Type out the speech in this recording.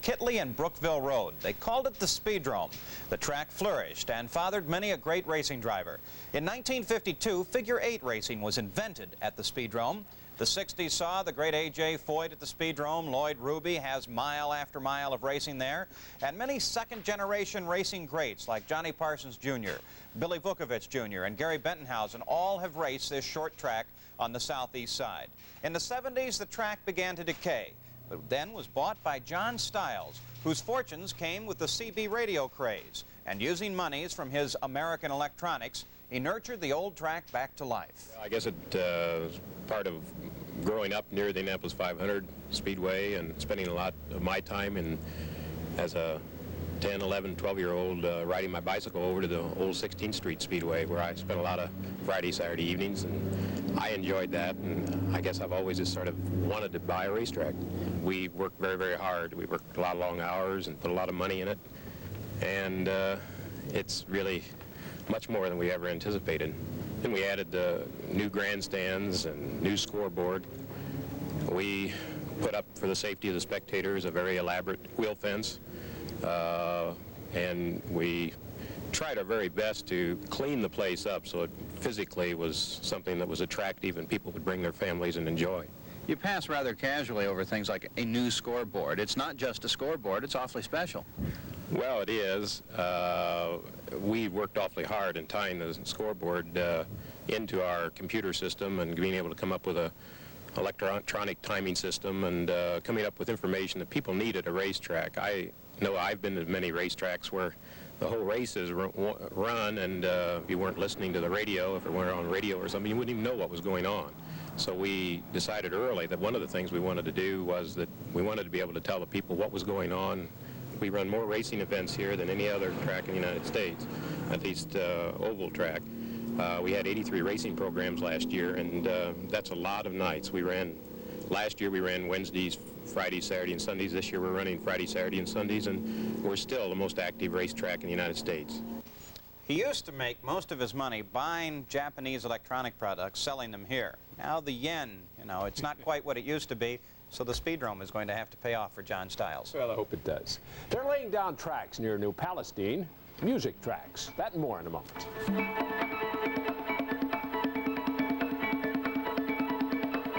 Kitley and Brookville Road. They called it the Speedrome. The track flourished and fathered many a great racing driver. In 1952, figure 8 racing was invented at the Speedrome. The 60s saw the great A.J. Foyt at the Speedrome. Lloyd Ruby has mile after mile of racing there. And many second-generation racing greats like Johnny Parsons Jr., Billy Vukovich Jr., and Gary Bentonhausen all have raced this short track on the southeast side. In the 70s, the track began to decay, but then was bought by John Stiles, whose fortunes came with the CB radio craze. And using monies from his American Electronics, he nurtured the old track back to life. I guess it was part of growing up near the Indianapolis 500 Speedway and spending a lot of my time as a 10, 11, 12-year-old riding my bicycle over to the old 16th Street Speedway, where I spent a lot of Friday, Saturday evenings, and I enjoyed that, and I guess I've always just sort of wanted to buy a racetrack. We worked very, very hard. We worked a lot of long hours and put a lot of money in it, and it's really much more than we ever anticipated. And we added the new grandstands and new scoreboard. We put up, for the safety of the spectators, a very elaborate wheel fence. And we tried our very best to clean the place up so it physically was something that was attractive and people would bring their families and enjoy. You pass rather casually over things like a new scoreboard. It's not just a scoreboard, it's awfully special. Well, it is. We worked awfully hard in tying the scoreboard into our computer system and being able to come up with a electronic timing system and coming up with information that people need at a racetrack. I know I've been to many racetracks where the whole race is run, and if you weren't listening to the radio, if it weren't on radio or something, you wouldn't even know what was going on. So we decided early that one of the things we wanted to do was that we wanted to be able to tell the people what was going on. We run more racing events here than any other track in the United States, at least oval track. We had 83 racing programs last year, and that's a lot of nights. Last year we ran Wednesdays, Fridays, Saturday, and Sundays. This year we're running Friday, Saturday, and Sundays, and we're still the most active racetrack in the United States. He used to make most of his money buying Japanese electronic products, selling them here. Now the yen, it's not quite what it used to be, so the Speedrome is going to have to pay off for John Stiles. Well, I hope it does. They're laying down tracks near New Palestine, music tracks. That and more in a moment.